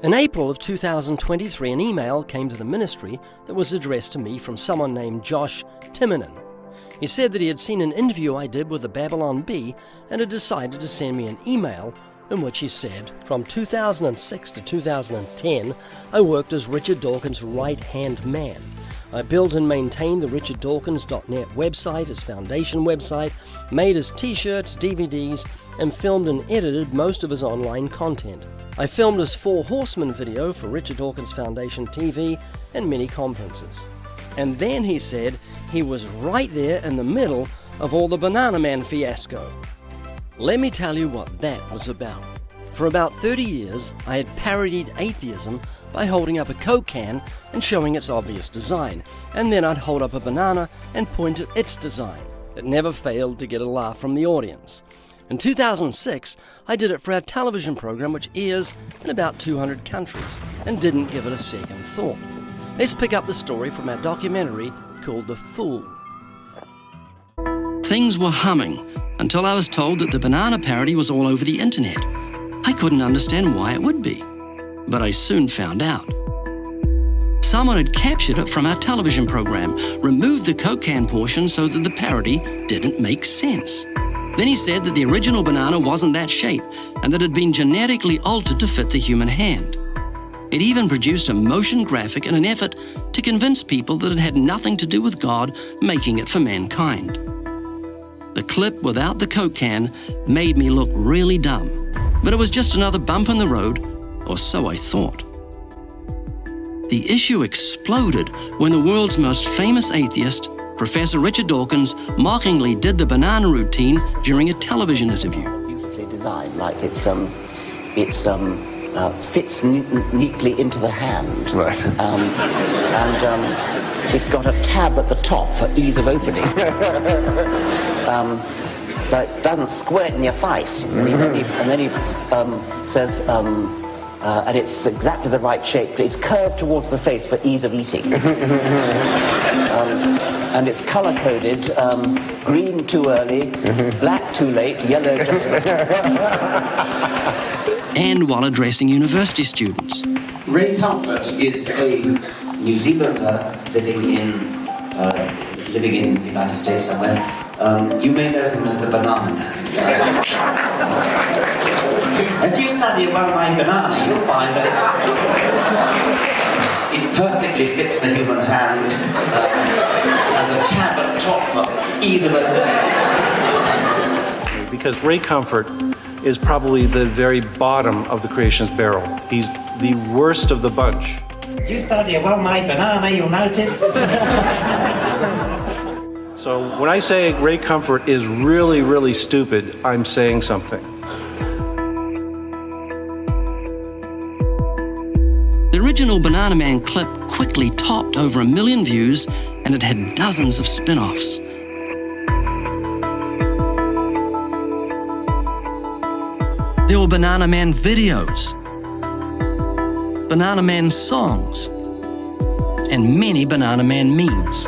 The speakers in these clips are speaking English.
In April of 2023, an email came to the ministry that was addressed to me from someone named Josh Timonen. He said that he had seen an interview I did with the Babylon Bee and had decided to send me an email in which he said, from 2006 to 2010, I worked as Richard Dawkins' right-hand man. I built and maintained the richarddawkins.net website, his foundation website, made his t-shirts, DVDs, and filmed and edited most of his online content. I filmed his 4 Horsemen video for Richard Dawkins Foundation TV and many conferences. And then he said he was right there in the middle of all the Banana Man fiasco. Let me tell you what that was about. For about 30 years, I had parodied atheism by holding up a Coke can and showing its obvious design, and then I'd hold up a banana and point at its design. It never failed to get a laugh from the audience. In 2006, I did it for our television program, which airs in about 200 countries, and didn't give it a second thought. Let's pick up the story from our documentary called The Fool. Things were humming until I was told that the banana parody was all over the internet. I couldn't understand why it would be, but I soon found out. Someone had captured it from our television program, removed the Coke can portion so that the parody didn't make sense. Then he said that the original banana wasn't that shape and that it had been genetically altered to fit the human hand. It even produced a motion graphic in an effort to convince people that it had nothing to do with God making it for mankind. The clip without the Coke can made me look really dumb, but it was just another bump in the road, or so I thought. The issue exploded when the world's most famous atheist, Professor Richard Dawkins, mockingly did the banana routine during a television interview. Beautifully designed, like it fits neatly into the hand. Right. It's got a tab at the top for ease of opening. So it doesn't squirt in your face. And then he says, and it's exactly the right shape. It's curved towards the face for ease of eating. And it's color-coded, green too early, black too late, yellow just... And while addressing university students. Ray Comfort is a New Zealander living in the United States somewhere. You may know him as the Banana Man. If you study a well-made banana, you'll find that it perfectly fits the human hand. It has a tab at the top for ease of opening. Because Ray Comfort is probably the very bottom of the creationist barrel. He's the worst of the bunch. If you study a well-made banana, you'll notice. So when I say Ray Comfort is really, really stupid, I'm saying something. The original Banana Man clip quickly topped over 1 million views, and it had dozens of spin-offs. There were Banana Man videos, Banana Man songs, and many Banana Man memes.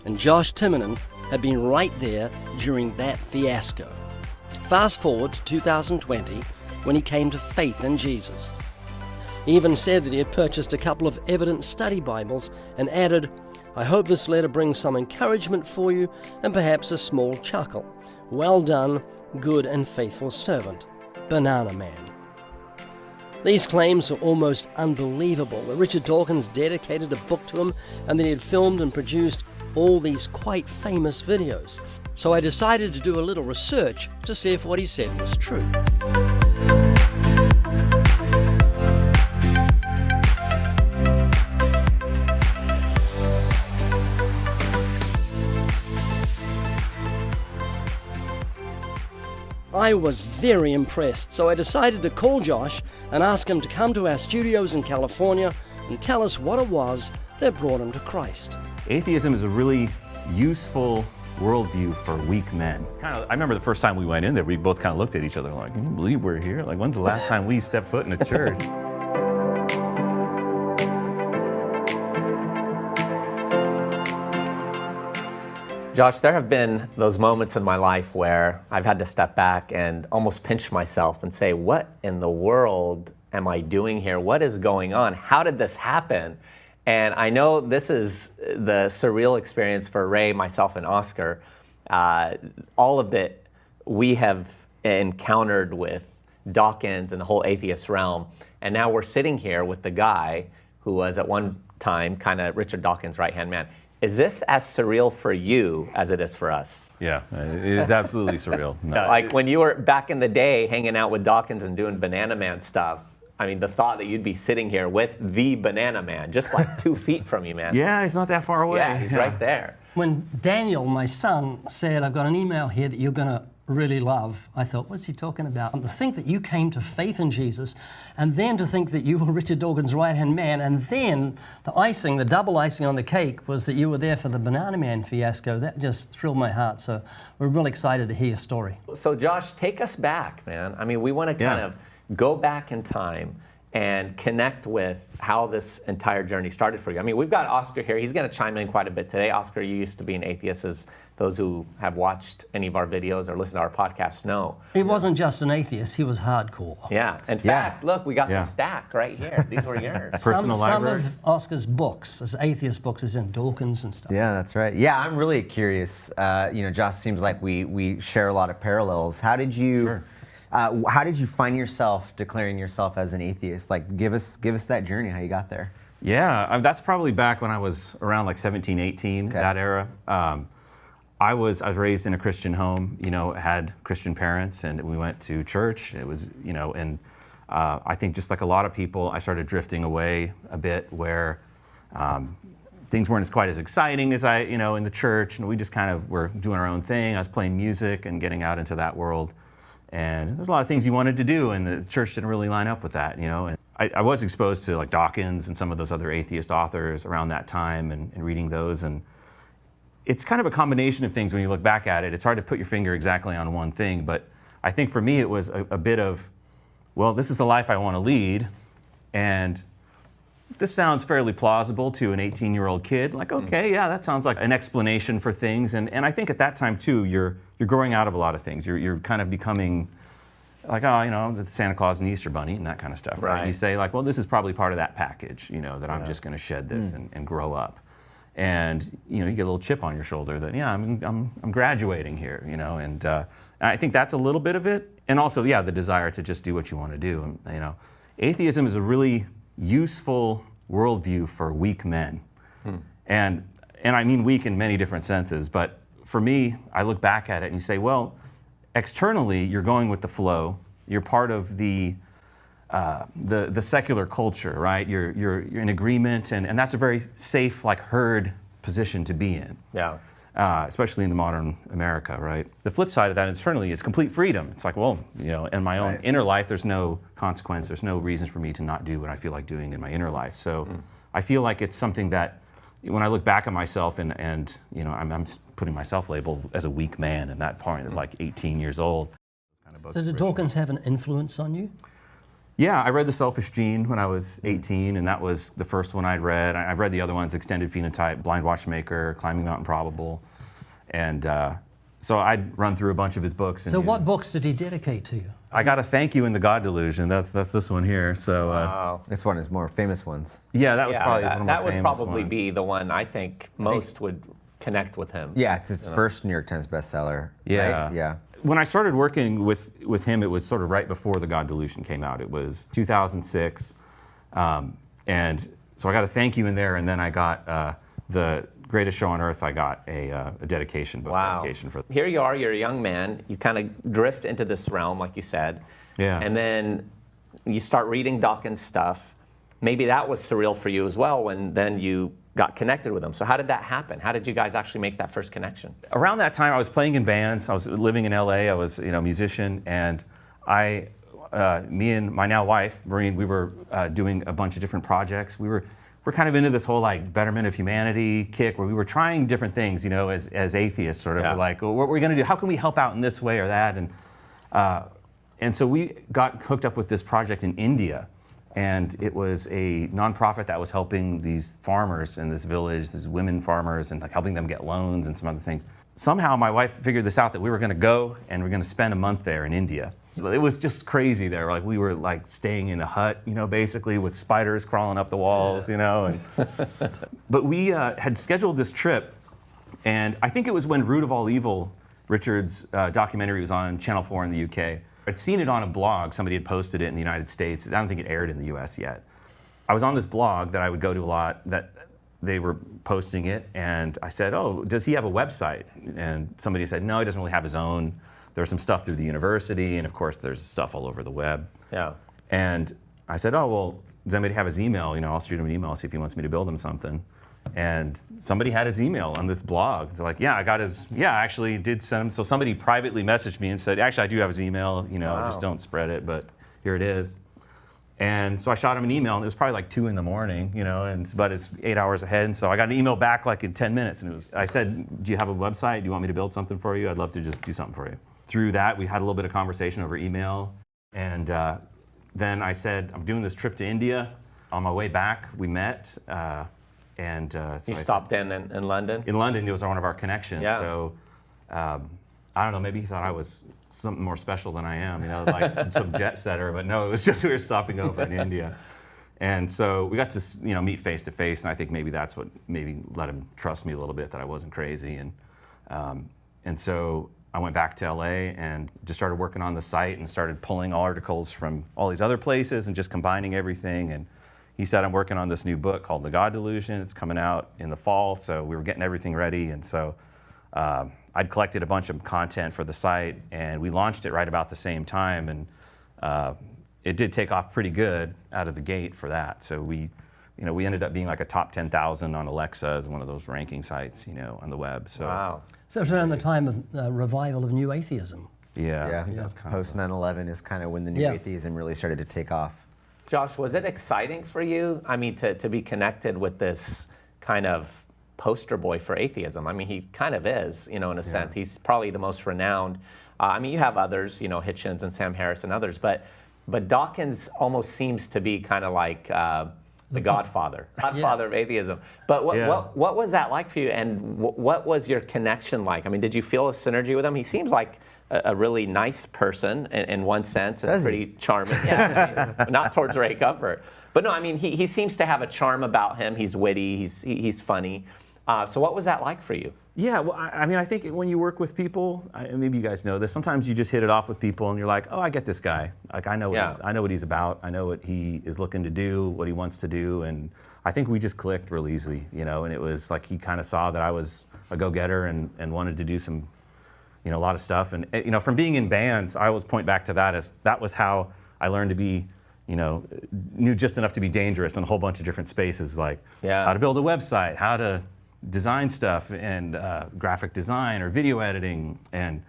And Josh Timonen had been right there during that fiasco. Fast forward to 2020, when he came to faith in Jesus. He even said that he had purchased a couple of evidence study Bibles and added, "I hope this letter brings some encouragement for you and perhaps a small chuckle. Well done, good and faithful servant, Banana Man." These claims are almost unbelievable, that Richard Dawkins dedicated a book to him and that he had filmed and produced all these quite famous videos. So I decided to do a little research to see if what he said was true. I was very impressed, so I decided to call Josh and ask him to come to our studios in California and tell us what it was that brought him to Christ. Atheism is a really useful worldview for weak men. I remember the first time we went in there, we both kind of looked at each other like, "Can you believe we're here? Like, when's the last time we stepped foot in a church?" Josh, there have been those moments in my life where I've had to step back and almost pinch myself and say, what in the world am I doing here? What is going on? How did this happen? And I know this is the surreal experience for Ray, myself, and Oscar. All of that we have encountered with Dawkins and the whole atheist realm. And now we're sitting here with the guy who was at one time kind of Richard Dawkins' right-hand man. Is this as surreal for you as it is for us? Yeah, it is absolutely surreal. No. Like when you were back in the day hanging out with Dawkins and doing Banana Man stuff, I mean, the thought that you'd be sitting here with the Banana Man, just like 2 feet from you, man. Yeah, he's not that far away. Yeah, he's right there. When Daniel, my son, said, I've got an email here that you're going to really love, I thought, what's he talking about? And to think that you came to faith in Jesus, and then to think that you were Richard Dawkins' right-hand man, and then the double icing on the cake was that you were there for the Banana Man fiasco. That just thrilled my heart. So we're really excited to hear your story. So Josh, take us back, man. I mean, we want to kind of go back in time and connect with how this entire journey started for you. I mean, we've got Oscar here. He's going to chime in quite a bit today. Oscar, you used to be an atheist, as those who have watched any of our videos or listened to our podcasts know. He wasn't just an atheist, he was hardcore. Yeah. In fact, look, we got the stack right here. These were yours. Personal library. Some of Oscar's books, his atheist books, is in Dawkins and stuff. Yeah, that's right. Yeah, I'm really curious. Josh, seems like we share a lot of parallels. How did you... how did you find yourself declaring yourself as an atheist? Like, give us that journey, how you got there. Yeah, that's probably back when I was around like 17, 18, that era. I was raised in a Christian home, had Christian parents, and we went to church. It was, and I think just like a lot of people, I started drifting away a bit where things weren't quite as exciting as in the church, and we just kind of were doing our own thing. I was playing music and getting out into that world. And there's a lot of things you wanted to do, and the church didn't really line up with that, And I was exposed to like Dawkins and some of those other atheist authors around that time, and reading those. And it's kind of a combination of things when you look back at it. It's hard to put your finger exactly on one thing, but I think for me it was a bit of, well, this is the life I want to lead, and this sounds fairly plausible to an 18-year-old kid. Like, okay, yeah, that sounds like an explanation for things. And I think at that time too, you're growing out of a lot of things. You're kind of becoming like, the Santa Claus and the Easter Bunny and that kind of stuff, right? You say like, well, this is probably part of that package, that I'm just going to shed this and grow up. And you get a little chip on your shoulder that I'm graduating here, And I think that's a little bit of it. And also, the desire to just do what you want to do. Atheism is a really useful worldview for weak men. And I mean weak in many different senses, but for me, I look back at it and you say, well, externally, you're going with the flow. You're part of the secular culture, right? You're in agreement, and that's a very safe, like herd position to be in. Yeah. Especially in the modern America, right? The flip side of that internally is complete freedom. It's like, well, in my own inner life, there's no consequence. There's no reason for me to not do what I feel like doing in my inner life. So I feel like it's something that when I look back at myself and I'm putting myself labeled as a weak man at that point, at like 18 years old. So did Dawkins have an influence on you? Yeah, I read The Selfish Gene when I was 18, and that was the first one I'd read. I've read the other ones, Extended Phenotype, Blind Watchmaker, Climbing Mount Improbable. And so I'd run through a bunch of his books. So what books did he dedicate to you? I got a Thank You in the God Delusion. That's this one here. So wow. This one is more famous ones. Yeah, that was probably one of my famous ones. That would probably be the one I think most would connect with him. Yeah, it's his first New York Times bestseller. Yeah. Right? Yeah. When I started working with him, it was sort of right before The God Delusion came out. It was 2006. And so I got a thank you in there, and then I got the Greatest Show on Earth. I got a dedication book. Wow. Dedication for. Here you are, you're a young man. You kind of drift into this realm, like you said. Yeah. And then you start reading Dawkins' stuff. Maybe that was surreal for you as well when then you got connected with him. So how did that happen? How did you guys actually make that first connection? Around that time, I was playing in bands. I was living in LA. I was a musician, and me and my now wife, Maureen, we were doing a bunch of different projects. We're kind of into this whole like betterment of humanity kick, where we were trying different things, as atheists, sort of. Yeah. Like, well, what are we going to do? How can we help out in this way or that? And so we got hooked up with this project in India. And it was a nonprofit that was helping these farmers in this village, these women farmers, and like helping them get loans and some other things. somehow my wife figured this out, that we were going to go and we're going to spend a month there in India. It was just crazy there. Like, we were like staying in a hut, basically with spiders crawling up the walls, And, but we had scheduled this trip, and I think it was when Root of All Evil, Richard's documentary, was on Channel 4 in the UK. I'd seen it on a blog. Somebody had posted it in the United States. I don't think it aired in the US yet. I was on this blog that I would go to a lot, that they were posting it, and I said, oh, does he have a website? And somebody said, no, he doesn't really have his own. There's some stuff through the university, and of course there's stuff all over the web. Yeah. And I said, oh, well, does anybody have his email? I'll shoot him an email, see if he wants me to build him something. And somebody had his email on this blog. They're like, I actually did send him. So somebody privately messaged me and said, actually, I do have his email, Wow. Just don't spread it, but here it is. And so I shot him an email, and it was probably like 2 a.m, but it's 8 hours ahead. And so I got an email back like in 10 minutes. And I said, do you have a website? Do you want me to build something for you? I'd love to just do something for you. Through that, we had a little bit of conversation over email. And then I said, I'm doing this trip to India. On my way back, we met. So you stopped in London? In London, it was one of our connections. Yeah. So I don't know, maybe he thought I was something more special than I am, like some jet setter, but no, it was just we were stopping over in India. And so we got to meet face to face, and I think maybe that's what maybe let him trust me a little bit, that I wasn't crazy. And so I went back to LA and just started working on the site and started pulling articles from all these other places and just combining everything. And he said, I'm working on this new book called The God Delusion. It's coming out in the fall, so we were getting everything ready. And so I'd collected a bunch of content for the site, and we launched it right about the same time. And it did take off pretty good out of the gate for that. So we ended up being like a top 10,000 on Alexa, as one of those ranking sites, on the web. So, wow. So it's around the time of revival of New Atheism. Yeah. Post 9/11 is kind of when the New Atheism really started to take off. Josh, was it exciting for you? I mean, to be connected with this kind of poster boy for atheism. I mean, he kind of is, in a sense. He's probably the most renowned. You have others, Hitchens and Sam Harris and others, but Dawkins almost seems to be kind of like the godfather of atheism. But what was that like for you, and what was your connection like? I mean, did you feel a synergy with him? He seems like a really nice person in one sense, and pretty charming. Yeah, I mean, not towards Ray Comfort, but no, I mean, he seems to have a charm about him. He's witty, he's funny. So what was that like for you? Yeah, well, I mean, I think when you work with people, maybe you guys know this, sometimes you just hit it off with people and you're like, oh, I get this guy. Like, I know what he's about. I know what he is looking to do, what he wants to do. And I think we just clicked real easily, and it was like he kind of saw that I was a go-getter and wanted to do some, a lot of stuff. And, from being in bands, I always point back to that as that was how I learned to be, knew just enough to be dangerous in a whole bunch of different spaces, like how to build a website, how to design stuff, and graphic design or video editing. And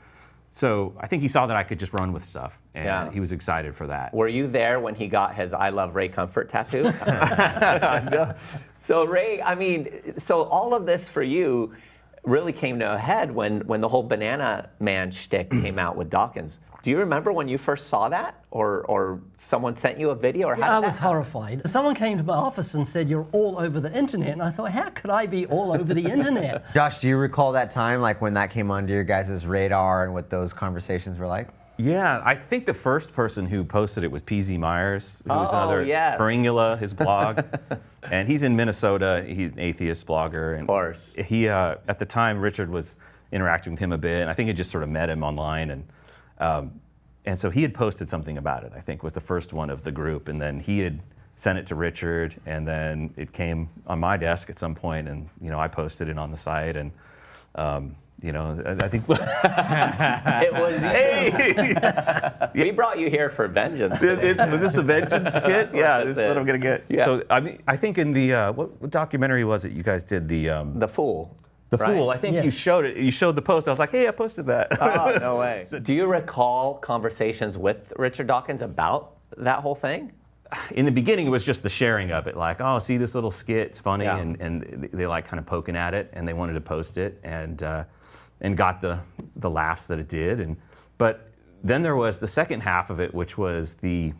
so I think he saw that I could just run with stuff, and he was excited for that. Were you there when he got his I Love Ray Comfort tattoo? No. So Ray, I mean, so all of this for you really came to a head when the whole Banana Man shtick came out with Dawkins. Do you remember when you first saw that, or someone sent you a video, or how did I that was horrified. Someone came to my office and said, you're all over the internet, and I thought, how could I be all over the internet? Josh, do you recall that time, like when that came onto your guys' radar and what those conversations were like? Yeah, I think the first person who posted it was PZ Myers, who was another Feringula, his blog. And he's in Minnesota. He's an atheist blogger. And of course. He, at the time, Richard was interacting with him a bit, and I think he just sort of met him online. And so he had posted something about it, I think, was the first one of the group. And then he had sent it to Richard, and then it came on my desk at some point, and I posted it on the site. And I think it was. Hey, we brought you here for vengeance. Was this the vengeance kit? Yeah, this is what I'm gonna get. Yeah. So I think in the what documentary was it you guys did? The Fool. The Fool. I think you showed it. You showed the post. I was like, hey, I posted that. Oh, no way. Do you recall conversations with Richard Dawkins about that whole thing? In the beginning, it was just the sharing of it, like, oh, see this little skit, it's funny, and they like kind of poking at it, and they wanted to post it, and got the laughs that it did, but then there was the second half of it, which was there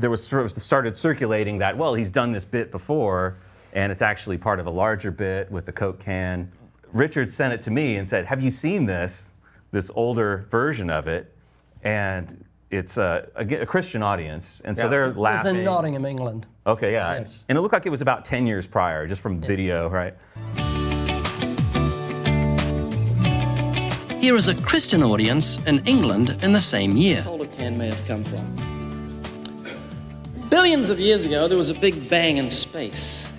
was sort of started circulating that, well, he's done this bit before, and it's actually part of a larger bit with the Coke can. Richard sent it to me and said, have you seen this older version of it? And it's a Christian audience, and so they're It was laughing. in Nottingham, England. Okay, yeah. Yes. And it looked like it was about 10 years prior, just from video, right? Here is a Christian audience in England in the same year. Coelacanth may have come from. Billions of years ago, there was a big bang in space.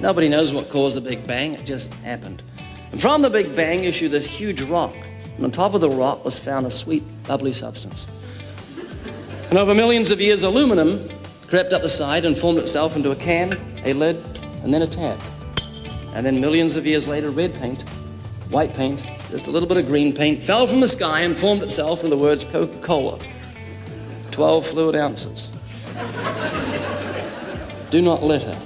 Nobody knows what caused the Big Bang, it just happened. And from the Big Bang issued this huge rock. And on top of the rock was found a sweet, bubbly substance. And over millions of years, aluminum crept up the side and formed itself into a can, a lid, and then a tab. And then millions of years later, red paint, white paint, just a little bit of green paint, fell from the sky and formed itself into the words Coca-Cola. 12 fluid ounces. Do not litter.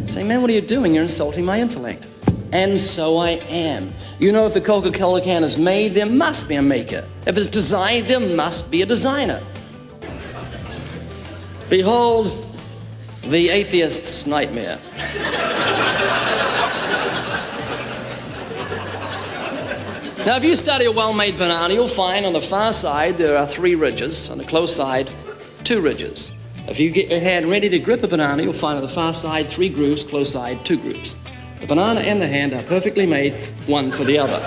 Say, man, what are you doing? You're insulting my intellect. And so I am. You know, if the Coca-Cola can is made, there must be a maker. If it's designed, there must be a designer. Behold, the atheist's nightmare. Now, if you study a well-made banana, you'll find on the far side there are 3 ridges, on the close side, 2 ridges. If you get your hand ready to grip a banana, you'll find on the far side 3 grooves, close side 2 grooves. The banana and the hand are perfectly made, one for the other.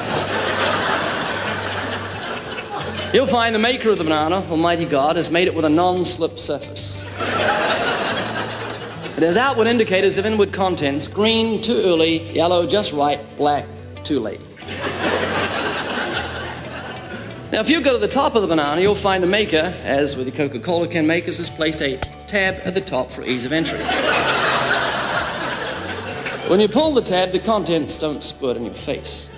You'll find the maker of the banana, Almighty God, has made it with a non-slip surface. It has outward indicators of inward contents: green, too early; yellow, just right; black, too late. Now, if you go to the top of the banana, you'll find the maker, as with the Coca-Cola can makers, has placed a tab at the top for ease of entry. When you pull the tab, the contents don't squirt in your face.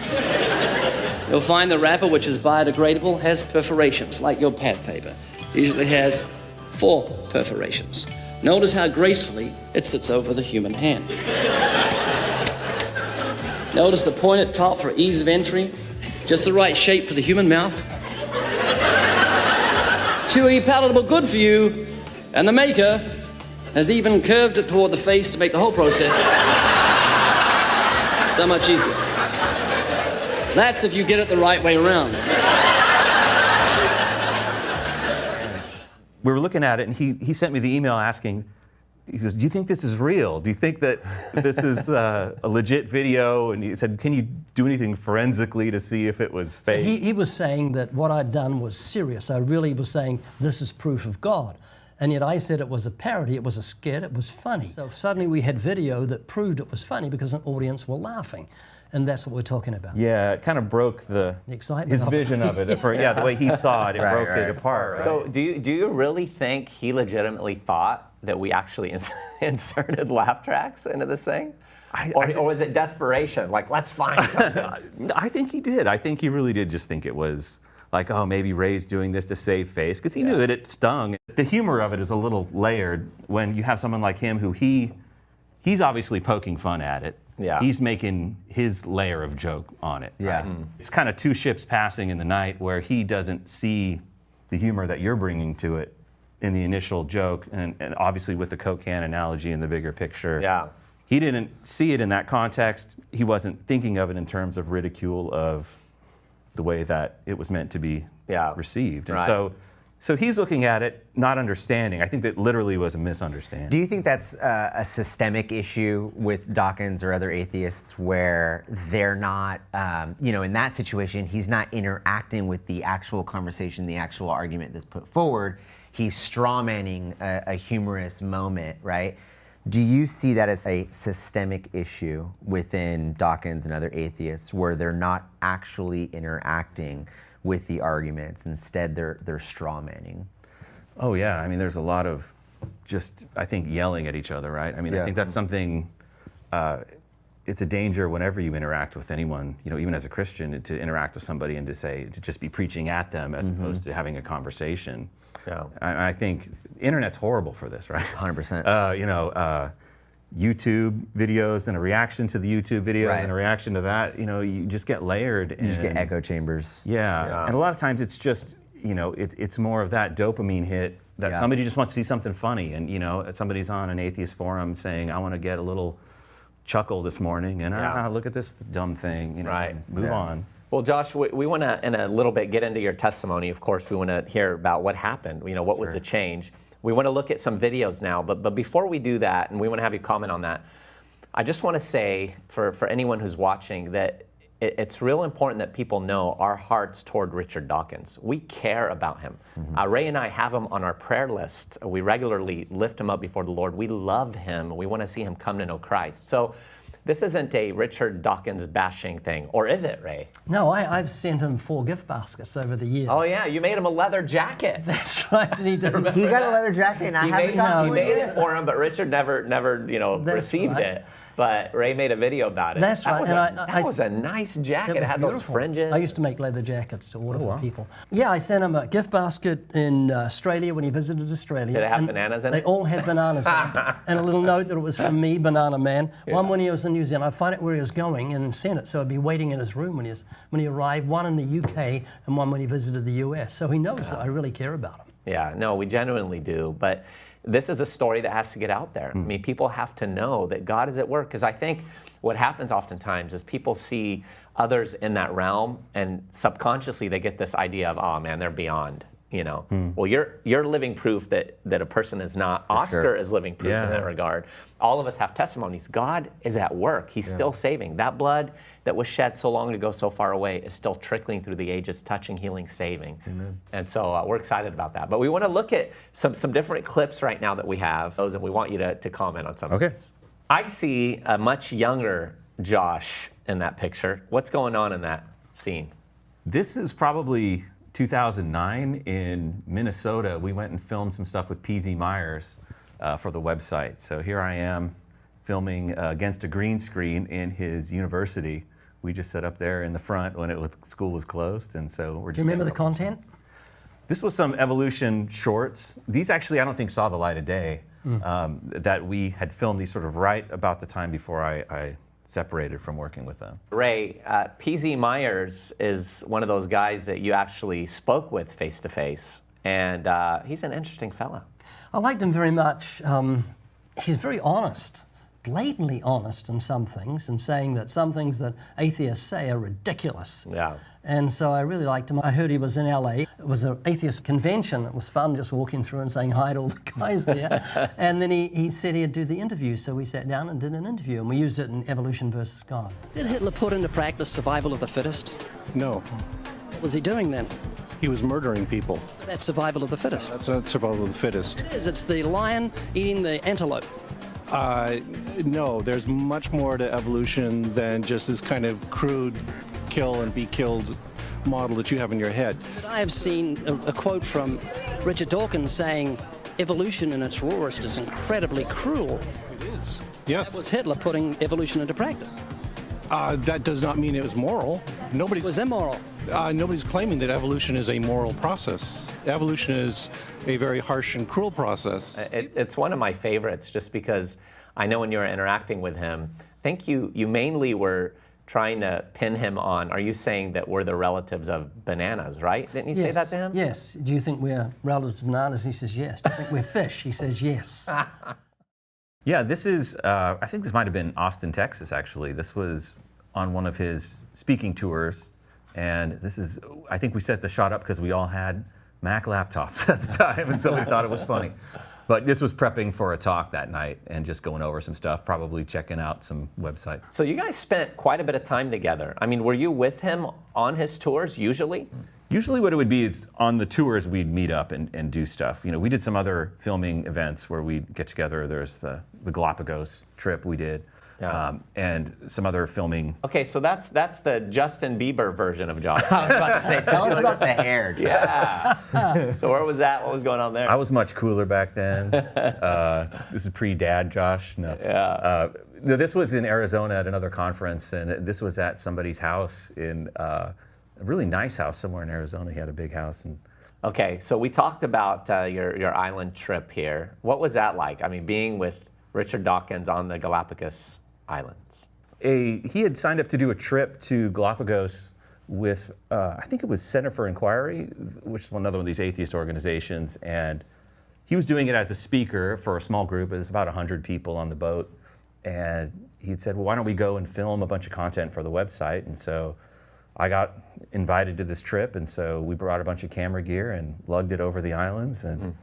You'll find the wrapper, which is biodegradable, has perforations, like your pad paper. It usually has 4 perforations. Notice how gracefully it sits over the human hand. Notice the pointed top for ease of entry, just the right shape for the human mouth. Chewy, palatable, good for you. And the maker has even curved it toward the face to make the whole process so much easier. That's if you get it the right way around. We were looking at it, and he sent me the email asking, he goes, do you think this is real? Do you think that this is a legit video? And he said, can you do anything forensically to see if it was fake? So he was saying that what I'd done was serious. I really was saying this is proof of God. And yet I said it was a parody, it was a skit, it was funny. So suddenly we had video that proved it was funny because an audience were laughing. And that's what we're talking about. Yeah, it kind of broke the excitement his of it. vision of it. The way he saw it, it broke it apart. Right? So do you really think he legitimately thought that we actually inserted laugh tracks into this thing? Or was it desperation? Like, let's find something. I think he did. I think he really did just think it was like, oh, maybe Ray's doing this to save face, because he knew that it stung. The humor of it is a little layered when you have someone like him who he's obviously poking fun at it. Yeah. He's making his layer of joke on it. Yeah. Right? It's kind of 2 ships passing in the night where he doesn't see the humor that you're bringing to it in the initial joke, and obviously with the Coke can analogy in the bigger picture. Yeah. He didn't see it in that context. He wasn't thinking of it in terms of ridicule of the way that it was meant to be received. And so he's looking at it, not understanding. I think that literally was a misunderstanding. Do you think that's a systemic issue with Dawkins or other atheists where they're not, in that situation, he's not interacting with the actual conversation, the actual argument that's put forward. He's strawmanning a humorous moment, right? Do you see that as a systemic issue within Dawkins and other atheists where they're not actually interacting with the arguments, instead they're strawmanning? Oh yeah, I mean there's a lot of just, I think, yelling at each other, right? I mean, I think that's something, it's a danger whenever you interact with anyone, even as a Christian, to interact with somebody and to just be preaching at them as opposed to having a conversation. Yeah. I think the internet's horrible for this, right? 100%. YouTube videos and a reaction to the YouTube video and a reaction to that, you just get layered. You just get echo chambers. Yeah. And a lot of times it's just, it's more of that dopamine hit that somebody just wants to see something funny. And, somebody's on an atheist forum saying, I want to get a little chuckle this morning and look at this dumb thing, Right. and move on. Well, Josh, we want to, in a little bit, get into your testimony. Of course, we want to hear about what happened. What was the change? We want to look at some videos now, but before we do that, and we want to have you comment on that, I just want to say for anyone who's watching that it's real important that people know our hearts toward Richard Dawkins. We care about him. Ray and I have him on our prayer list. We regularly lift him up before the Lord. We love him. We want to see him come to know Christ. So this isn't a Richard Dawkins bashing thing, or is it, Ray? No, I've sent him 4 gift baskets over the years. Oh yeah, you made him a leather jacket. That's right, and he didn't. He got a leather jacket, and I haven't gotten He one made yet. it for him, but Richard never received right. it. But Ray made a video about it. That's right. That was a nice jacket. It had those fringes. I used to make leather jackets to order for people. Yeah, I sent him a gift basket in Australia when he visited Australia. Did it have bananas in it? They all had bananas in it. And a little note that it was from me, Banana Man. One when he was in New Zealand. I'd find out where he was going and send it. So I'd be waiting in his room when he arrived. One in the UK and one when he visited the US. So he knows that I really care about him. Yeah, no, we genuinely do. But this is a story that has to get out there. I mean, people have to know that God is at work, because I think what happens oftentimes is people see others in that realm and subconsciously they get this idea of, oh man, they're beyond, Well, you're living proof that a person is not. Oscar is living proof in that regard. All of us have testimonies. God is at work. He's still saving. That blood that was shed so long ago, so far away, is still trickling through the ages, touching, healing, saving. Amen. And so we're excited about that. But we want to look at some different clips right now that we have, those, and we want you to comment on some of this. I see a much younger Josh in that picture. What's going on in that scene? This is probably 2009 in Minnesota. We went and filmed some stuff with PZ Myers for the website. So here I am filming against a green screen in his university. We just set up there in the front when school was closed, and so we're just. Do you remember the content? This was some evolution shorts. These actually I don't think saw the light of day. That we had filmed these sort of right about the time before I separated from working with them. Ray, PZ Myers is one of those guys that you actually spoke with face to face, and he's an interesting fellow. I liked him very much. He's very honest, blatantly honest in some things, and saying that some things that atheists say are ridiculous. Yeah. And so I really liked him. I heard he was in LA. It was an atheist convention. It was fun just walking through and saying hi to all the guys there. And then he said he'd do the interview, so we sat down and did an interview, and we used it in Evolution versus God. Did Hitler put into practice survival of the fittest? No, What was he doing then? he was murdering people. That's survival of the fittest. That's not survival of the fittest. It is. It's the lion eating the antelope. No, there's much more to evolution than just this kind of crude kill and be killed model that you have in your head. But I have seen a quote from Richard Dawkins saying, evolution in its rawest is incredibly cruel. It is. Yes. Was Hitler putting evolution into practice? That does not mean it was moral. It was immoral. Nobody's claiming that evolution is a moral process. Evolution is a very harsh and cruel process. It's one of my favorites, just because I know when you were interacting with him, I think you mainly were trying to pin him on, are you saying that we're the relatives of bananas, right? Didn't you say that to him? Yes. Do you think we're relatives of bananas? He says yes. Do you think we're fish? He says yes. Yeah, this is, I think this might have been Austin, Texas, actually. This was on one of his speaking tours. And this is, I think we set the shot up because we all had Mac laptops at the time, and so we thought it was funny. But this was prepping for a talk that night and just going over some stuff, probably checking out some websites. So you guys spent quite a bit of time together. I mean, were you with him on his tours usually? Usually what it would be is on the tours we'd meet up and do stuff. You know, we did some other filming events where we'd get together. There's the Galapagos trip we did. Yeah. And some other filming. Okay, so that's the Justin Bieber version of Josh. I was about to say, tell us about the hair. Yeah. So where was that? What was going on there? I was much cooler back then. This is pre-dad Josh. No. Yeah. This was in Arizona at another conference, and this was at somebody's house in a really nice house somewhere in Arizona. He had a big house. And Okay, so we talked about your island trip here. What was that like? I mean, being with Richard Dawkins on the Galapagos Islands. He had signed up to do a trip to Galapagos with, I think it was Center for Inquiry, which is another one of these atheist organizations, and he was doing it as a speaker for a small group. It was about 100 people on the boat, and he'd said, well, why don't we go and film a bunch of content for the website? And so I got invited to this trip, and so we brought a bunch of camera gear and lugged it over the islands, and there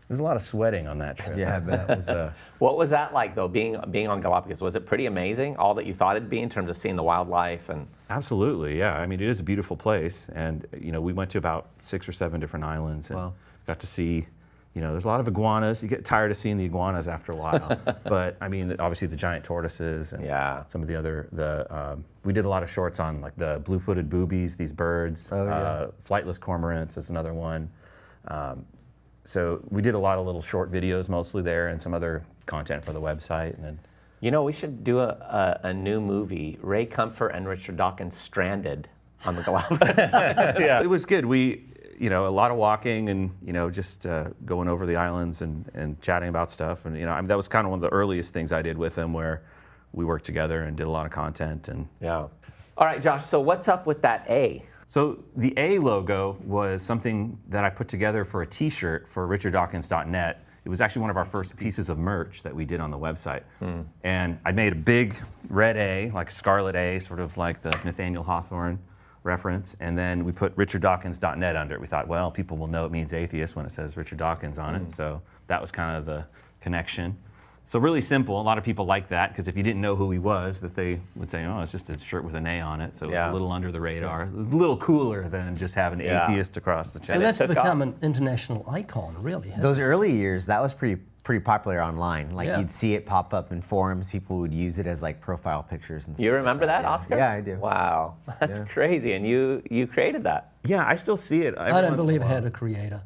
was a lot of sweating on that trip. Yeah, I bet. What was that like, though, being on Galapagos? Was it pretty amazing, all that you thought it'd be in terms of seeing the wildlife? And Absolutely, yeah. I mean, it is a beautiful place, and we went to about 6 or 7 different islands and got to see. There's a lot of iguanas. You get tired of seeing the iguanas after a while, but I mean, obviously the giant tortoises and some of the other. We did a lot of shorts on like the blue-footed boobies, these birds. Flightless cormorants is another one. So we did a lot of little short videos, mostly there, and some other content for the website. And we should do a new movie: Ray Comfort and Richard Dawkins stranded on the Galapagos. Yeah, it was good. A lot of walking and, just going over the islands and chatting about stuff. And, I mean, that was kind of one of the earliest things I did with him, where we worked together and did a lot of content. And yeah. All right, Josh, so what's up with that A? So the A logo was something that I put together for a t-shirt for richarddawkins.net. It was actually one of our first pieces of merch that we did on the website. And I made a big red A, like a scarlet A, sort of like the Nathaniel Hawthorne reference, and then we put richarddawkins.net under it. We thought, well, people will know it means atheist when it says Richard Dawkins on it, so that was kind of the connection. So really simple. A lot of people like that, because if you didn't know who he was, that they would say, oh, it's just a shirt with an A on it, so it's a little under the radar. It was a little cooler than just having atheist across the chest. So that's become an international icon, really, hasn't Those it? early years, that was pretty popular online. Like you'd see it pop up in forums. People would use it as like profile pictures and stuff. You remember like that, Oscar? Yeah, I do. Wow, that's crazy. And you created that. Yeah, I still see it. I don't believe it had a creator.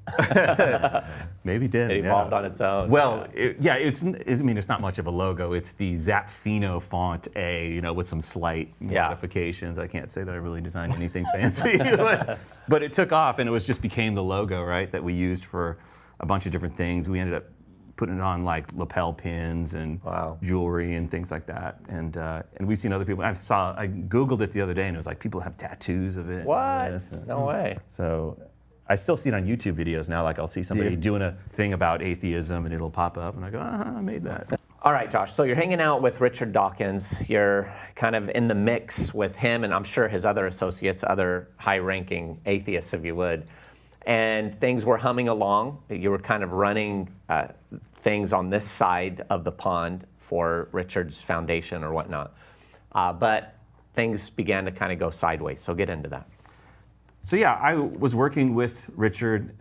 Maybe did. It evolved on its own. Well, it's not much of a logo. It's the Zapfino font A, with some slight modifications. I can't say that I really designed anything fancy, but it took off, and it just became the logo, right, that we used for a bunch of different things. We ended up putting it on like lapel pins and jewelry and things like that. And we've seen other people. I Googled it the other day, and it was like people have tattoos of it. What? No way. So I still see it on YouTube videos now. Like I'll see somebody doing a thing about atheism, and it'll pop up, and I go, I made that. All right, Josh, so you're hanging out with Richard Dawkins. You're kind of in the mix with him, and I'm sure his other associates, other high-ranking atheists, if you would. And things were humming along. You were kind of running things on this side of the pond for Richard's foundation or whatnot. But things began to kind of go sideways. So get into that. So yeah, I was working with Richard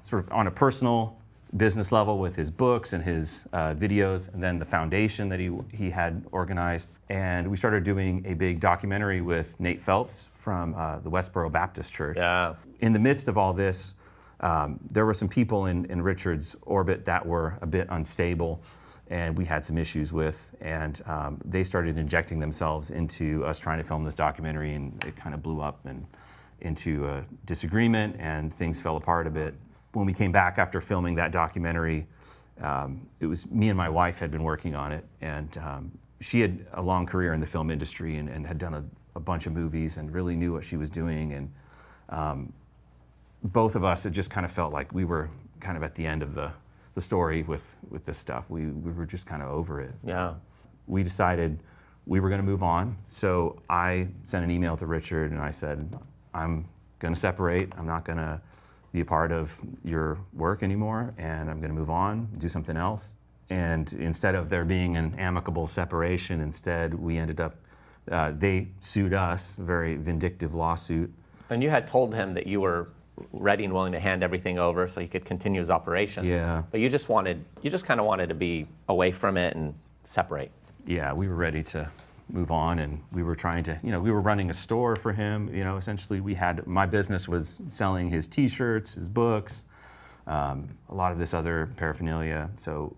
sort of on a personal business level with his books and his videos, and then the foundation that he had organized. And we started doing a big documentary with Nate Phelps from the Westboro Baptist Church. Yeah. In the midst of all this, there were some people in Richard's orbit that were a bit unstable, and we had some issues with, and they started injecting themselves into us trying to film this documentary, and it kind of blew up and into a disagreement, and things fell apart a bit. When we came back after filming that documentary, it was me and my wife had been working on it, and she had a long career in the film industry and had done a bunch of movies and really knew what she was doing, and both of us had just kind of felt like we were kind of at the end of the story with this stuff. We were just kind of over it. Yeah. We decided we were going to move on, so I sent an email to Richard and I said, I'm going to separate. I'm not going to be a part of your work anymore, and I'm going to move on, do something else. And instead of there being an amicable separation, instead we ended up, they sued us, a very vindictive lawsuit. And you had told him that you were ready and willing to hand everything over so he could continue his operations. Yeah. But you just kind of wanted to be away from it and separate. Yeah, we were ready to move on, and we were trying to, we were running a store for him. Essentially my business was selling his t-shirts, his books, a lot of this other paraphernalia. So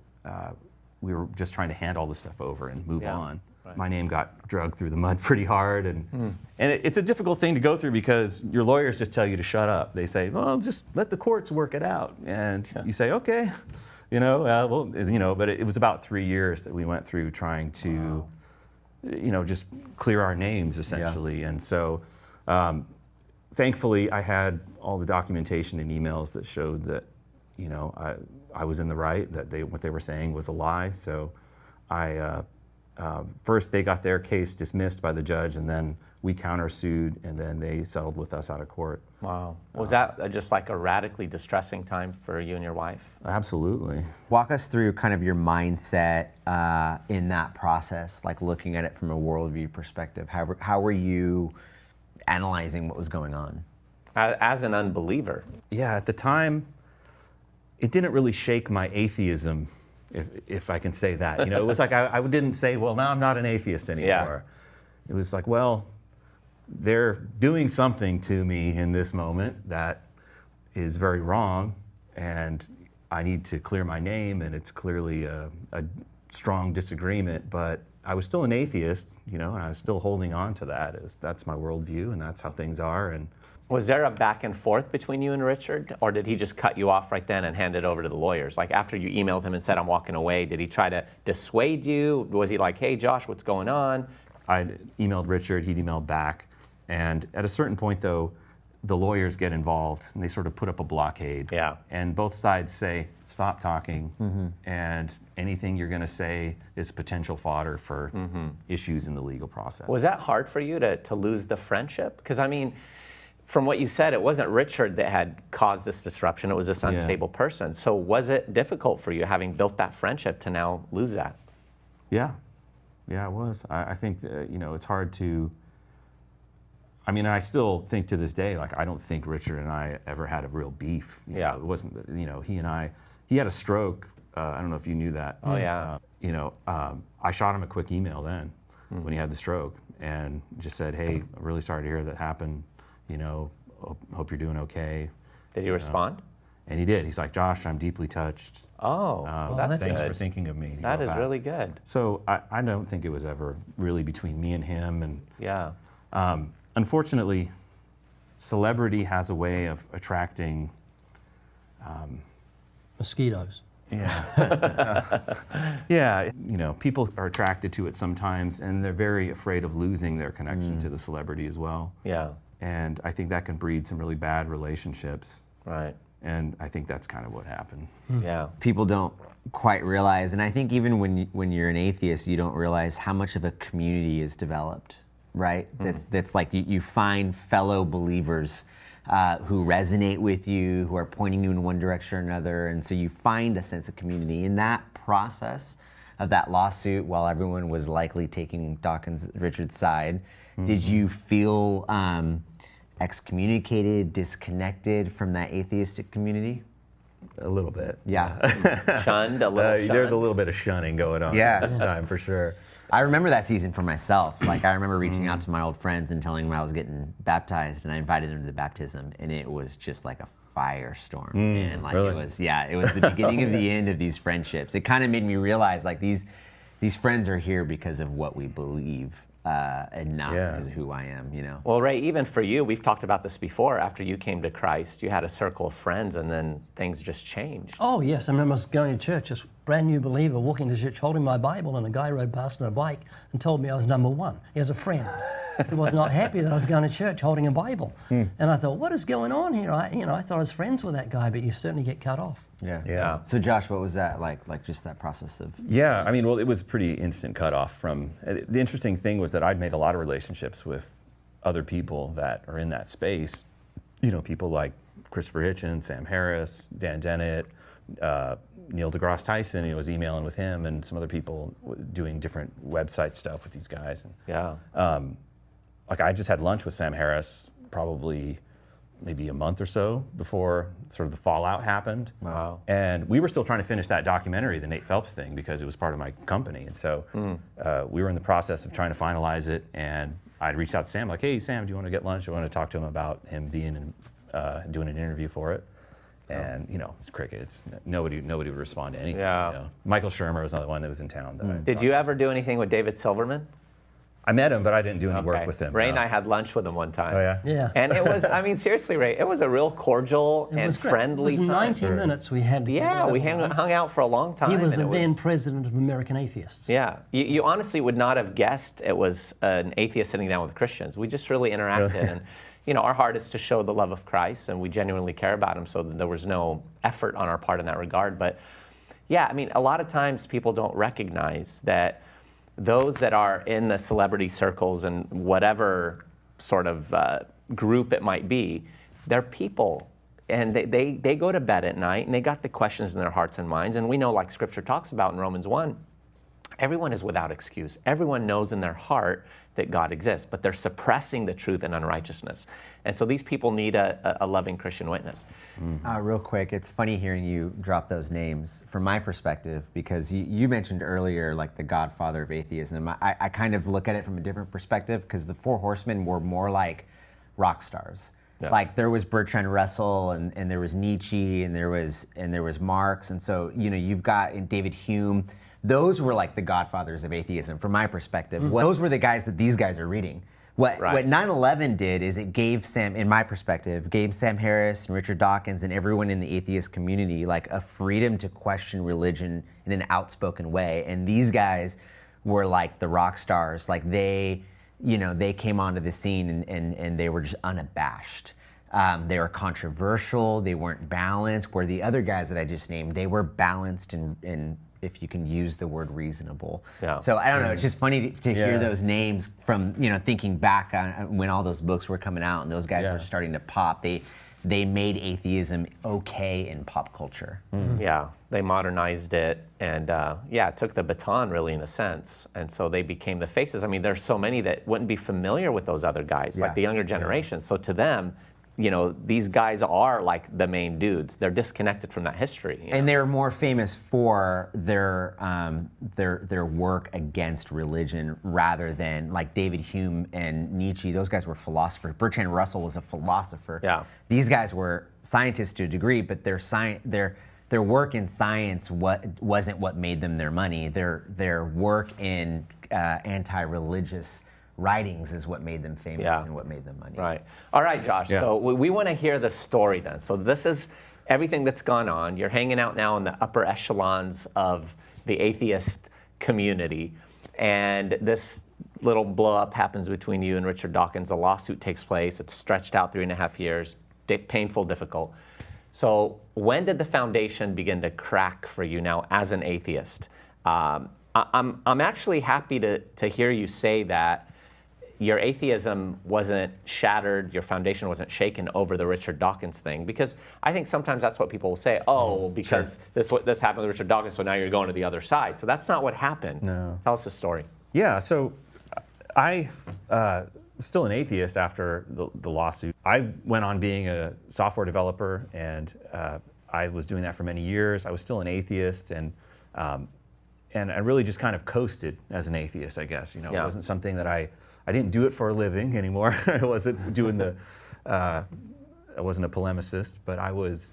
we were just trying to hand all this stuff over and move on. Right. My name got dragged through the mud pretty hard, and it's a difficult thing to go through because your lawyers just tell you to shut up. They say, well, just let the courts work it out. And you say, okay, but it was about 3 years that we went through trying to, just clear our names essentially. Yeah. And so thankfully I had all the documentation and emails that showed that, I was in the right, that what they were saying was a lie. So I first they got their case dismissed by the judge, and then we countersued, and then they settled with us out of court. Wow. Was that just like a radically distressing time for you and your wife? Absolutely. Walk us through kind of your mindset in that process, like looking at it from a worldview perspective. How were you analyzing what was going on? As an unbeliever. Yeah, at the time, it didn't really shake my atheism, if I can say that. You know, it was like I didn't say, well, now I'm not an atheist anymore. Yeah. It was like, well, they're doing something to me in this moment that is very wrong, and I need to clear my name, and it's clearly a strong disagreement, but I was still an atheist, you know, and I was still holding on to that. That's my worldview, and that's how things are. And was there a back and forth between you and Richard, or did he just cut you off right then and hand it over to the lawyers? Like after you emailed him and said, I'm walking away, did he try to dissuade you? Was he like, hey, Josh, what's going on? I emailed Richard, he'd emailed back. And at a certain point, though, the lawyers get involved, and they sort of put up a blockade. Yeah. And both sides say, stop talking, and anything you're going to say is potential fodder for issues in the legal process. Was that hard for you to lose the friendship? Because, I mean, from what you said, it wasn't Richard that had caused this disruption. It was this unstable person. So was it difficult for you, having built that friendship, to now lose that? Yeah. Yeah, it was. I think, you know, it's hard to... I mean, I still think to this day, like, I don't think Richard and I ever had a real beef. You know, it wasn't, you know, he had a stroke. I don't know if you knew that. Oh, yeah. You know, I shot him a quick email then when he had the stroke, and just said, hey, I'm really sorry to hear that happened. You know, hope you're doing okay. Did he respond? And he did. He's like, Josh, I'm deeply touched. Oh, that's thanks good. for thinking of me. That is really good. So I don't think it was ever really between me and him. And yeah. Unfortunately, celebrity has a way of attracting mosquitoes. Yeah. Yeah, you know, people are attracted to it sometimes, and they're very afraid of losing their connection to the celebrity as well. Yeah. And I think that can breed some really bad relationships. Right. And I think that's kind of what happened. Yeah. People don't quite realize, and I think even when you're an atheist, you don't realize how much of a community is developed, right? That's like you find fellow believers who resonate with you, who are pointing you in one direction or another, and so you find a sense of community. In that process of that lawsuit, while everyone was likely taking Dawkins, Richard's side, did you feel excommunicated, disconnected from that atheistic community? A little bit. Yeah. Shunned a little. Shunned. There's a little bit of shunning going on at this time, for sure. I remember that season for myself. Like, I remember reaching out to my old friends and telling them I was getting baptized, and I invited them to the baptism, and it was just like a firestorm. And like, really? it was the beginning of the end of these friendships. It kind of made me realize, like, these friends are here because of what we believe. And not because of who I am, you know. Well, Ray, even for you, we've talked about this before. After you came to Christ, you had a circle of friends, and then things just changed. Oh, yes. I remember I was going to church, just brand new believer, walking to church, holding my Bible, and a guy rode past on a bike and told me I was number one. He was a friend. He was not happy that I was going to church holding a Bible. And I thought, what is going on here? I thought I was friends with that guy, but you certainly get cut off. Yeah. So Josh, what was that like just that process of? Yeah, I mean, well, it was pretty instant cutoff from, the interesting thing was that I'd made a lot of relationships with other people that are in that space. You know, people like Christopher Hitchens, Sam Harris, Dan Dennett, Neil deGrasse Tyson. I was emailing with him, and some other people doing different website stuff with these guys. And, like, I just had lunch with Sam Harris probably maybe a month or so before sort of the fallout happened. Wow. And we were still trying to finish that documentary, the Nate Phelps thing, because it was part of my company. And so we were in the process of trying to finalize it, and I'd reached out to Sam, like, hey, Sam, do you want to get lunch? I want to talk to him about him being in, doing an interview for it. And, you know, it's crickets. Nobody would respond to anything. Yeah. You know? Michael Shermer was another one that was in town. That Did you ever do anything with David Silverman? I met him, but I didn't do any work with him. Ray and I had lunch with him one time. Oh, yeah? Yeah. And it was, I mean, seriously, Ray, it was a real cordial It and was great. friendly It was time. 90 minutes we had together. Yeah, we Lunch. hung out for a long time. He was and the it then president of American Atheists. Yeah, you honestly would not have guessed it was an atheist sitting down with Christians. We just really interacted. And, you know, our heart is to show the love of Christ, and we genuinely care about him, so that there was no effort on our part in that regard. But yeah, I mean, a lot of times people don't recognize that those that are in the celebrity circles and whatever sort of group it might be, they're people. And they go to bed at night and they got the questions in their hearts and minds. And we know, like Scripture talks about in Romans 1, everyone is without excuse. Everyone knows in their heart that God exists, but they're suppressing the truth in unrighteousness. And so these people need a loving Christian witness. Real quick, it's funny hearing you drop those names from my perspective, because you mentioned earlier like the godfather of atheism. I kind of look at it from a different perspective, because the Four Horsemen were more like rock stars. Yeah. Like there was Bertrand Russell and there was Nietzsche and there was Marx, and so you've got David Hume. Those were like the godfathers of atheism from my perspective. Those were the guys that these guys are reading. What 9/11 did is it gave in my perspective, gave Sam Harris and Richard Dawkins and everyone in the atheist community like a freedom to question religion in an outspoken way. And these guys were like the rock stars. Like they came onto the scene and they were just unabashed. They were controversial. They weren't balanced. Where the other guys that I just named, they were balanced and if you can use the word reasonable. Yeah. So I don't know, it's just funny to hear those names from, thinking back on when all those books were coming out and those guys were starting to pop. They made atheism okay in pop culture. Yeah, they modernized it and took the baton really in a sense. And so they became the faces. I mean, there's so many that wouldn't be familiar with those other guys, like the younger generation. So to them, these guys are like the main dudes. They're disconnected from that history. And they're more famous for their work against religion rather than like David Hume and Nietzsche. Those guys were philosophers. Bertrand Russell was a philosopher. Yeah. These guys were scientists to a degree, but their work in science wasn't what made them their money. Their work in anti-religious writings is what made them famous and what made them money. Right. All right, Josh. Yeah. So we want to hear the story then. So this is everything that's gone on. You're hanging out now in the upper echelons of the atheist community. And this little blow up happens between you and Richard Dawkins. A lawsuit takes place. It's stretched out 3.5 years. Painful, difficult. So when did the foundation begin to crack for you now as an atheist? I'm actually happy to hear you say that your atheism wasn't shattered, your foundation wasn't shaken over the Richard Dawkins thing, because I think sometimes that's what people will say, because this happened with Richard Dawkins, so now you're going to the other side. So that's not what happened. No. Tell us the story. Yeah, so I was still an atheist after the lawsuit. I went on being a software developer, and I was doing that for many years. I was still an atheist, and I really just kind of coasted as an atheist, I guess. It wasn't something that I didn't do it for a living anymore. I wasn't doing I wasn't a polemicist, but I was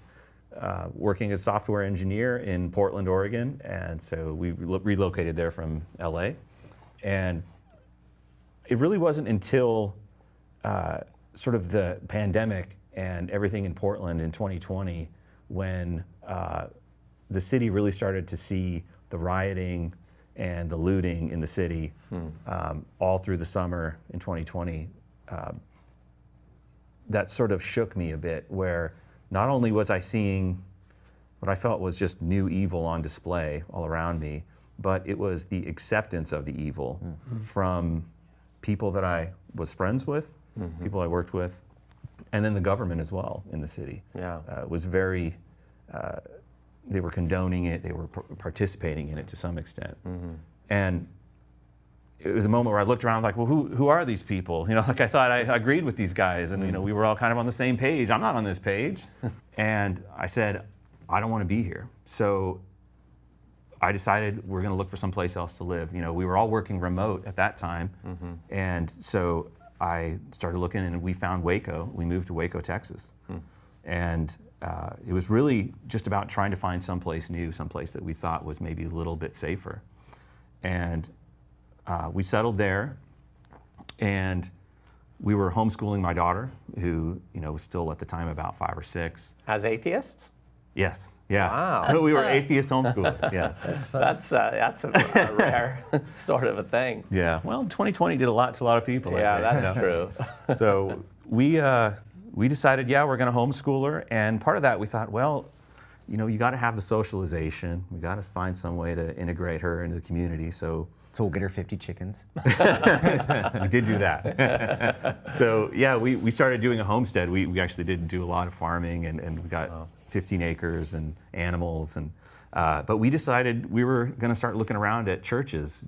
working as a software engineer in Portland, Oregon, and so we relocated there from LA. And it really wasn't until sort of the pandemic and everything in Portland in 2020 when the city really started to see the rioting and the looting in the city all through the summer in 2020. That sort of shook me a bit, where not only was I seeing what I felt was just new evil on display all around me, but it was the acceptance of the evil from people that I was friends with, people I worked with, and then the government as well in the city. Yeah. It was very, they were condoning it, they were participating in it to some extent. And it was a moment where I looked around like, well, who are these people? Like I thought I agreed with these guys, and we were all kind of on the same page. I'm not on this page. And I said, I don't want to be here. So I decided we're going to look for someplace else to live. We were all working remote at that time. And so I started looking, and we found Waco. We moved to Waco, Texas. And it was really just about trying to find someplace new, someplace that we thought was maybe a little bit safer. And we settled there, and we were homeschooling my daughter, who was still at the time about 5 or 6. As atheists? Yes. Yeah. Wow. So we were atheist homeschoolers. Yes. That's fun. That's a rare sort of a thing. Yeah. Well, 2020 did a lot to a lot of people. Yeah, that's true. So we decided, we're going to homeschool her, and part of that we thought, well, you got to have the socialization. We got to find some way to integrate her into the community. So we'll get her 50 chickens. we did do that. So yeah, we started doing a homestead. We actually did do a lot of farming, and we got 15 acres and animals. But we decided we were going to start looking around at churches,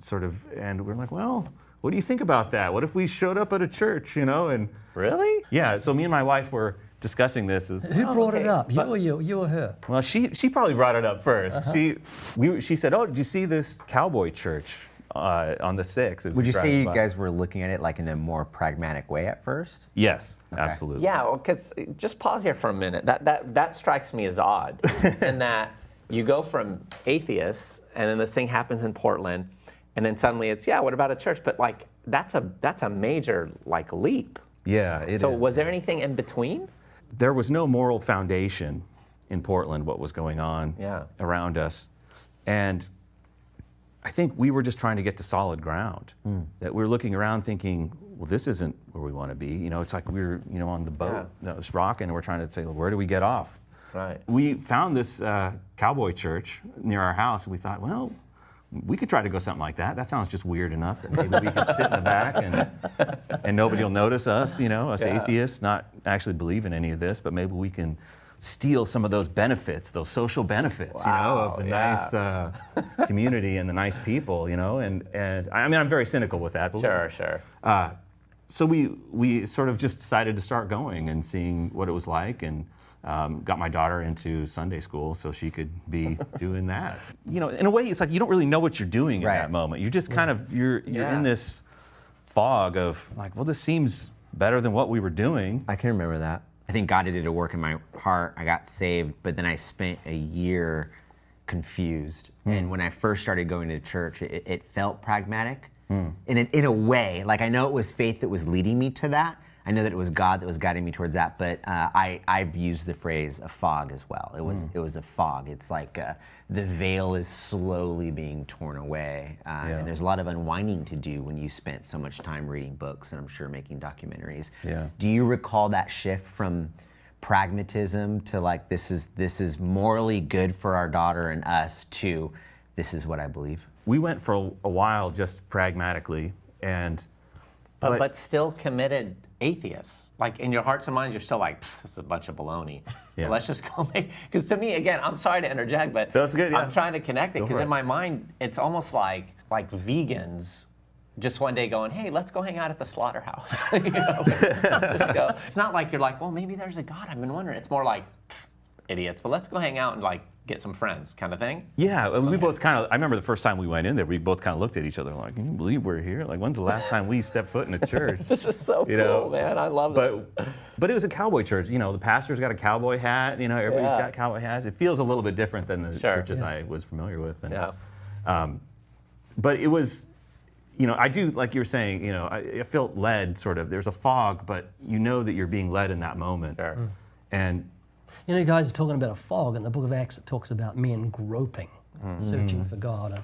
and we're like, well, what do you think about that? What if we showed up at a church, And Really? yeah, so me and my wife were discussing this. Who brought it up? You or her? Well, she probably brought it up first. She said, "Oh, did you see this cowboy church on the 6th?" Would you say you guys were looking at it like in a more pragmatic way at first? Yes, absolutely. Yeah, because just pause here for a minute. That strikes me as odd, in that you go from atheists, and then this thing happens in Portland, and then suddenly it's, what about a church? But like that's a major leap. Yeah. So was there anything in between? There was no moral foundation in Portland, what was going on around us. And I think we were just trying to get to solid ground. That we were looking around thinking, well, this isn't where we want to be. It's like we were, on the boat that was rocking, and we're trying to say, well, where do we get off? Right. We found this cowboy church near our house, and we thought, well, we could try to go something like that. That sounds just weird enough that maybe we could sit in the back and nobody will notice us, us atheists, not actually believe in any of this, but maybe we can steal some of those benefits, those social benefits, of the nice community and the nice people, and I mean, I'm very cynical with that. But Sure. So we sort of just decided to start going and seeing what it was like, and got my daughter into Sunday school so she could be doing that. In a way, it's like you don't really know what you're doing in that moment. You're just kind of, you're in this fog of like, well, this seems better than what we were doing. I can remember that. I think God did a work in my heart. I got saved, but then I spent a year confused. And when I first started going to church, it felt pragmatic in a way. Like, I know it was faith that was leading me to that. I know that it was God that was guiding me towards that, but I've used the phrase a fog as well. It was a fog. It's like the veil is slowly being torn away, and there's a lot of unwinding to do when you spent so much time reading books and I'm sure making documentaries. Yeah. Do you recall that shift from pragmatism to like this is morally good for our daughter and us to this is what I believe? We went for a while just pragmatically, but still committed atheists. Like in your hearts and minds, you're still like, this is a bunch of baloney. Yeah. Let's just go make, because to me, again, I'm sorry to interject, but that's good, I'm trying to connect it, because in my my mind, it's almost like vegans just one day going, hey, let's go hang out at the slaughterhouse. Just go. It's not like you're like, well, maybe there's a God, I've been wondering. It's more like, idiots, but let's go hang out and like get some friends kind of thing. Yeah, and we both kind of, I remember the first time we went in there, we both kind of looked at each other like, can you believe we're here? Like, when's the last time we stepped foot in a church? This is so cool, man. I love this. But it was a cowboy church. The pastor's got a cowboy hat. Everybody's got cowboy hats. It feels a little bit different than the churches I was familiar with. And, but it was, I do, like you were saying, I felt led sort of. There's a fog, but you know that you're being led in that moment. Sure. And you guys are talking about a fog. In the book of Acts, it talks about men groping, searching for God,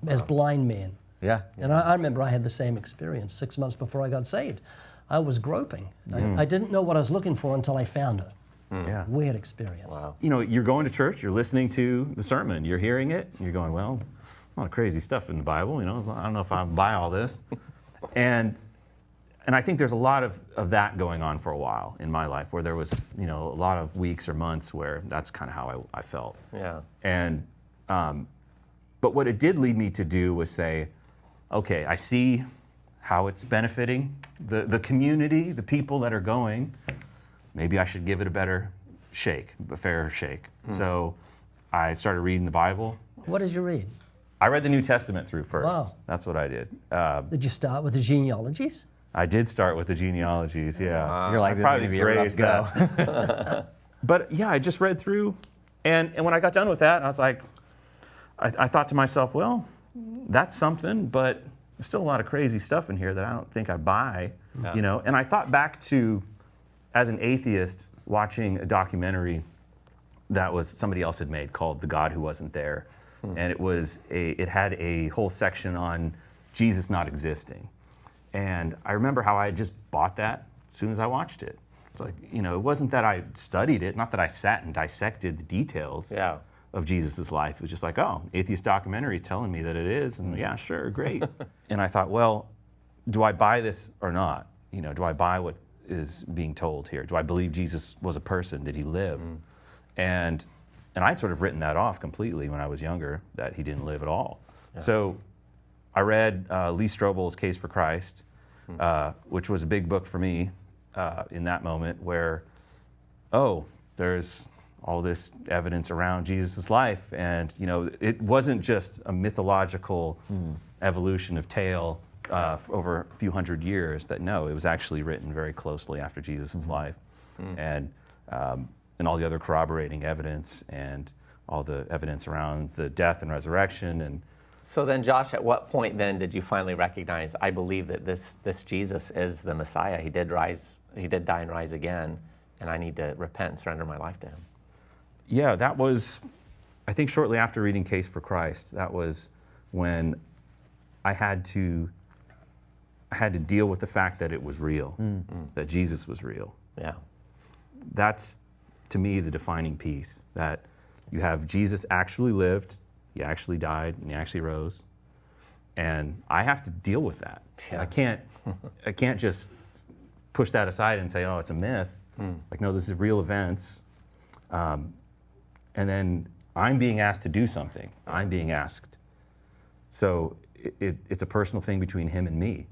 as blind men. Yeah. And I remember I had the same experience 6 months before I got saved. I was groping. I didn't know what I was looking for until I found it. Yeah. Weird experience. Wow. You're going to church, you're listening to the sermon, you're hearing it, and you're going, well, a lot of crazy stuff in the Bible, I don't know if I buy all this. And I think there's a lot of that going on for a while in my life, where there was, a lot of weeks or months where that's kind of how I felt. Yeah. And, but what it did lead me to do was say, okay, I see how it's benefiting the community, the people that are going. Maybe I should give it a better shake, a fairer shake. So I started reading the Bible. What did you read? I read the New Testament through first. Wow. That's what I did. Did you start with the genealogies? I did start with the genealogies, yeah. You're like, this is going to be a rough go. But yeah, I just read through, and when I got done with that, I was like, I thought to myself, well, that's something, but there's still a lot of crazy stuff in here that I don't think I buy, And I thought back to, as an atheist, watching a documentary that was somebody else had made called "The God Who Wasn't There," and it had a whole section on Jesus not existing. And I remember how I just bought that as soon as I watched it. Like, you know, it wasn't that I studied it, not that I sat and dissected the details of Jesus's life. It was just like, oh, atheist documentary telling me that it is, and yeah, sure, great. And I thought, well, do I buy this or not? You know, do I buy what is being told here? Do I believe Jesus was a person? Did he live? And I'd sort of written that off completely when I was younger, that he didn't live at all. So I read Lee Strobel's Case for Christ, which was a big book for me in that moment, where, oh, there's all this evidence around Jesus' life, and you know, it wasn't just a mythological evolution of tale over a few hundred years. That no, it was actually written very closely after Jesus' life, and all the other corroborating evidence and all the evidence around the death and resurrection. And so then, Josh, at what point then did you finally recognize, I believe that this Jesus is the Messiah? He did die and rise again, and I need to repent and surrender my life to him. Yeah, that was, I think, shortly after reading Case for Christ. That was when I had to deal with the fact that it was real, that Jesus was real. Yeah. That's, to me, the defining piece, that you have Jesus actually lived, he actually died, and he actually rose, and I have to deal with that. Yeah. I can't just push that aside and say, oh, it's a myth. Like, no, this is real events. And then I'm being asked to do something. I'm being asked. So it's a personal thing between him and me.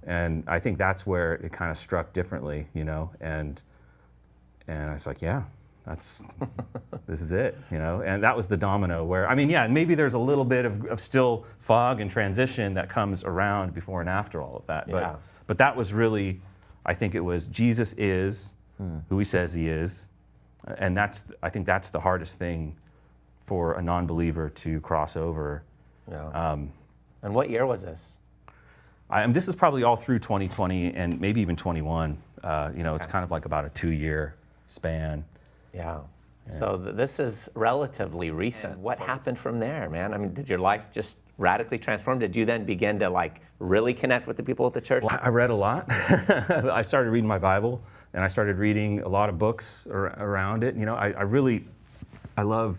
And I think that's where it kind of struck differently, you know, and I was like, yeah, this is it, you know. And that was the domino where, I mean, yeah, maybe there's a little bit of still fog and transition that comes around before and after all of that. But that was really, I think it was Jesus is who he says he is. And I think that's the hardest thing for a non-believer to cross over. Yeah. And what year was this? This is probably all through 2020 and maybe even 21. You know, it's kind of like about a 2-year span. Yeah. So this is relatively recent. What happened from there, man? I mean, did your life just radically transform? Did you then begin to like really connect with the people at the church? Well, I read a lot. I started reading my Bible, and I started reading a lot of books around it. You know, I love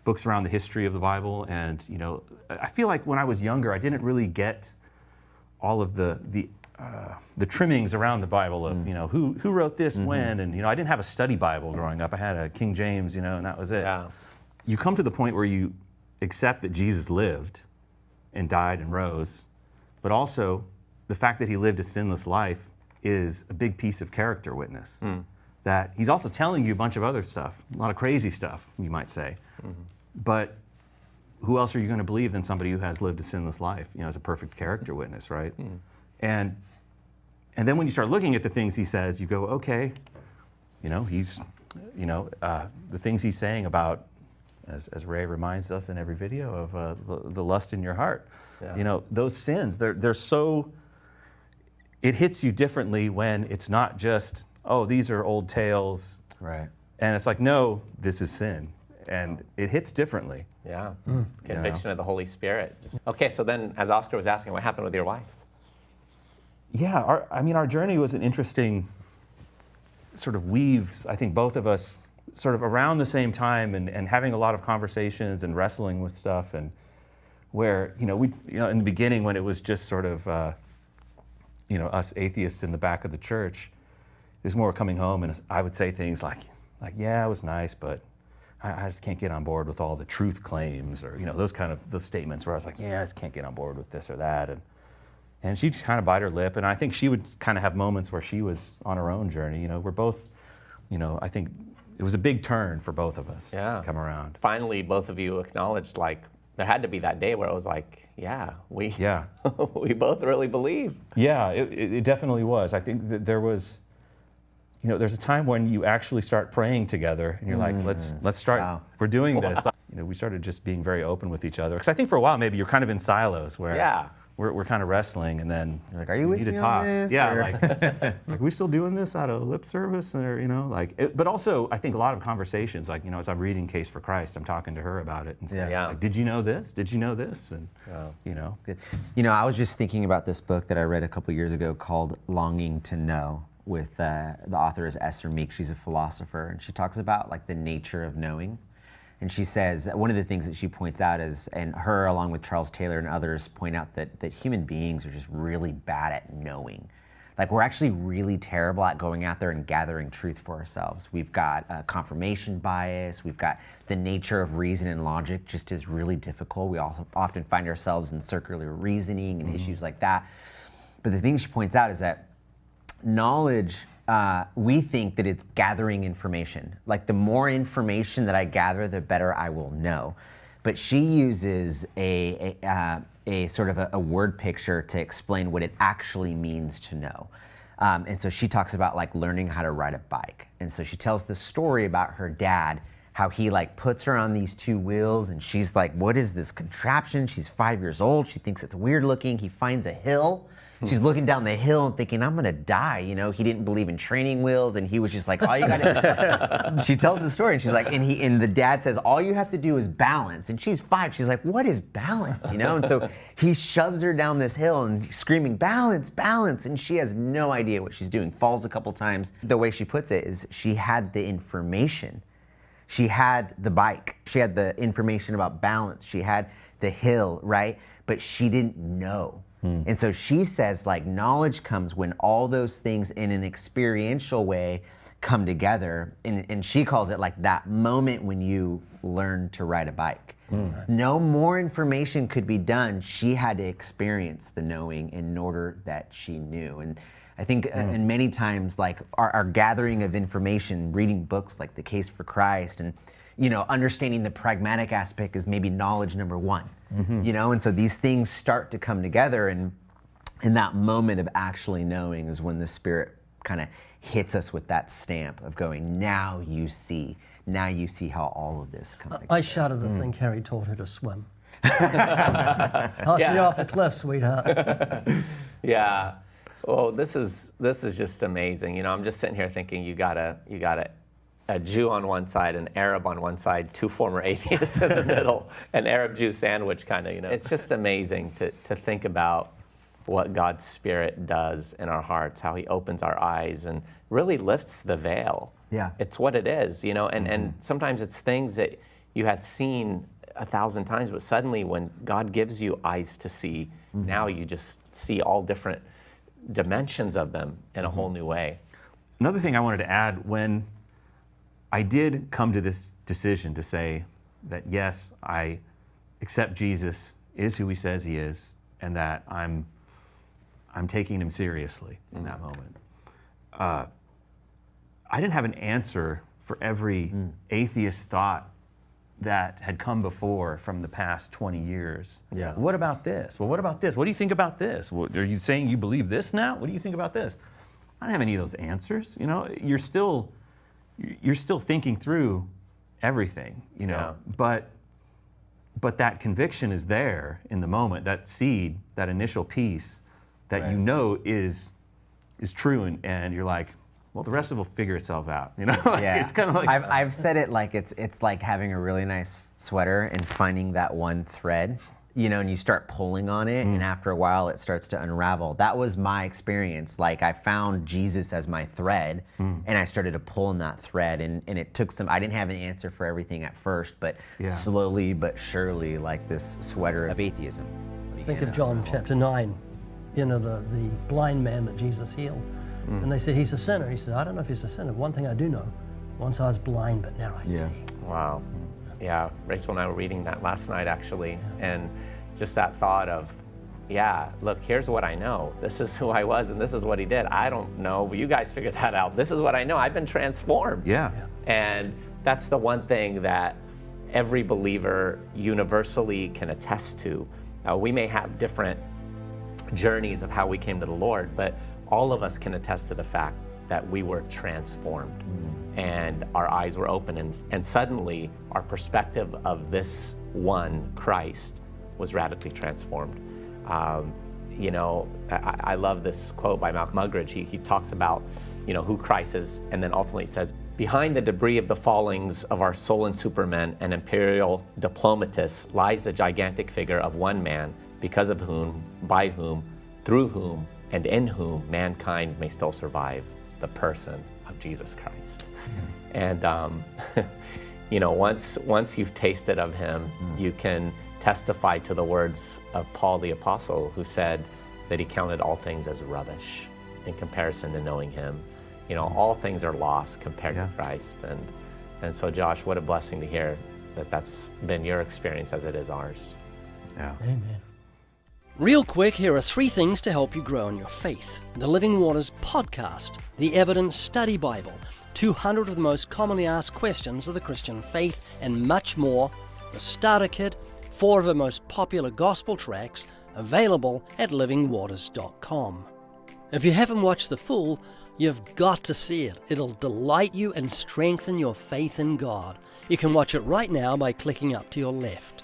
books around the history of the Bible, and you know, I feel like when I was younger, I didn't really get all of the trimmings around the Bible of, you know, who wrote this when, and you know, I didn't have a study Bible growing up. I had a King James, you know, and that was it. Yeah. You come to the point where you accept that Jesus lived and died and rose, but also the fact that he lived a sinless life is a big piece of character witness. That he's also telling you a bunch of other stuff, a lot of crazy stuff, you might say. But who else are you going to believe than somebody who has lived a sinless life, you know, as a perfect character witness, right? And then when you start looking at the things he says, you go, okay, you know, he's, you know, the things he's saying about, as Ray reminds us in every video, of the lust in your heart. Yeah. You know, those sins, they're so, it hits you differently when it's not just, oh, these are old tales. Right. And it's like, no, this is sin. And it hits differently. Yeah. Conviction of the Holy Spirit. Okay, so then as Oscar was asking, what happened with your wife? Yeah, our journey was an interesting sort of weaves, I think both of us sort of around the same time and having a lot of conversations and wrestling with stuff, and where, you know, in the beginning when it was just sort of, you know, us atheists in the back of the church, it was more coming home and I would say things like, yeah, it was nice, but I just can't get on board with all the truth claims, or, you know, those statements where I was like, yeah, I just can't get on board with this or that. And she'd kind of bite her lip, and I think she would kind of have moments where she was on her own journey. You know, we're both, you know, I think it was a big turn for both of us to come around. Finally, both of you acknowledged, like, there had to be that day where it was like, we both really believe. Yeah, it definitely was. I think that there was, you know, there's a time when you actually start praying together, and you're like, let's start, we're doing this. You know, we started just being very open with each other. Because I think for a while, maybe you're kind of in silos where we're kind of wrestling, and then you're like, are you with me to talk? On this, yeah, like we still doing this out of lip service, or, you know, like, but also I think a lot of conversations, like, you know, as I'm reading Case for Christ, I'm talking to her about it and saying, like, did you know this? Did you know this? And, you know. Good. You know, I was just thinking about this book that I read a couple years ago called Longing to Know. with the author is Esther Meek. She's a philosopher, and she talks about like the nature of knowing. And she says one of the things that she points out is, and her along with Charles Taylor and others point out that human beings are just really bad at knowing. Like we're actually really terrible at going out there and gathering truth for ourselves. We've got confirmation bias. We've got the nature of reason and logic just is really difficult. We also often find ourselves in circular reasoning and issues like that. But the thing she points out is that knowledge, we think that it's gathering information. Like the more information that I gather, the better I will know. But she uses a sort of a word picture to explain what it actually means to know. And so she talks about like learning how to ride a bike. And so she tells the story about her dad, how he like puts her on these two wheels and she's like, what is this contraption? She's 5 years old. She thinks it's weird looking. He finds a hill. She's looking down the hill and thinking, I'm gonna die. You know, he didn't believe in training wheels, and he was just like, all you gotta. She tells the story, and she's like, and the dad says, all you have to do is balance. And she's 5. She's like, what is balance? You know, and so he shoves her down this hill and he's screaming, balance, balance, and she has no idea what she's doing. Falls a couple times. The way she puts it is, she had the information. She had the bike. She had the information about balance. She had the hill, right? But she didn't know. And so she says like knowledge comes when all those things in an experiential way come together. And she calls it like that moment when you learn to ride a bike. No more information could be done. She had to experience the knowing in order that she knew. And I think and many times like our gathering of information, reading books like The Case for Christ, and you know, understanding the pragmatic aspect is maybe knowledge number one. You know, and so these things start to come together, and in that moment of actually knowing is when the Spirit kind of hits us with that stamp of going, now you see how all of this comes together. I shudder to think Harry taught her to swim. Toss me off a cliff, sweetheart. Yeah. Well, this is just amazing. You know, I'm just sitting here thinking you got a Jew on one side, an Arab on one side, two former atheists in the middle, an Arab-Jew sandwich kind of, you know. It's just amazing to think about what God's Spirit does in our hearts, how he opens our eyes and really lifts the veil. Yeah. It's what it is, you know, and sometimes it's things that you had seen 1,000 times, but suddenly when God gives you eyes to see, now you just see all different dimensions of them in a whole new way. Another thing I wanted to add, when I did come to this decision to say that, yes, I accept Jesus is who he says he is, and that I'm taking him seriously in that moment. I didn't have an answer for every atheist thought that had come before from the past 20 years. Yeah. What about this? Well, what about this? What do you think about this? What, are you saying you believe this now? What do you think about this? I don't have any of those answers. You know, you're still thinking through everything, you know, but that conviction is there in the moment, that seed, that initial piece that you know is true, and you're like, well, the rest of it will figure itself out, you know? Yeah. It's kind of like I've said it like it's like having a really nice sweater and finding that one thread, you know, and you start pulling on it, and after a while it starts to unravel. That was my experience. Like I found Jesus as my thread, and I started to pull on that thread, and it took some, I didn't have an answer for everything at first, but slowly but surely, like this sweater of atheism. Think of John chapter 9, you know, the blind man that Jesus healed. And they said, he's a sinner. He said, I don't know if he's a sinner. One thing I do know, once I was blind, but now I see. Wow. Yeah, Rachel and I were reading that last night, actually, and just that thought of, yeah, look, here's what I know. This is who I was, and this is what he did. I don't know, but you guys figured that out. This is what I know. I've been transformed. Yeah. And that's the one thing that every believer universally can attest to. We may have different journeys of how we came to the Lord, but all of us can attest to the fact that we were transformed and our eyes were open, and suddenly our perspective of this one, Christ, was radically transformed. You know, I love this quote by Malcolm Muggeridge. He talks about, you know, who Christ is, and then ultimately says, behind the debris of the fallings of our soul and supermen and imperial diplomatists lies the gigantic figure of one man, because of whom, by whom, through whom, and in whom mankind may still survive, the person of Jesus Christ. And once you've tasted of him, you can testify to the words of Paul the Apostle, who said that he counted all things as rubbish in comparison to knowing him. All things are lost compared to Christ. And so, Josh, what a blessing to hear that that's been your experience as it is ours. Yeah. Amen. Real quick, here are 3 things to help you grow in your faith. The Living Waters podcast, the Evidence Study Bible, 200 of the most commonly asked questions of the Christian faith, and much more. The Starter Kit, 4 of the most popular gospel tracks, available at livingwaters.com. If you haven't watched the full, you've got to see it. It'll delight you and strengthen your faith in God. You can watch it right now by clicking up to your left.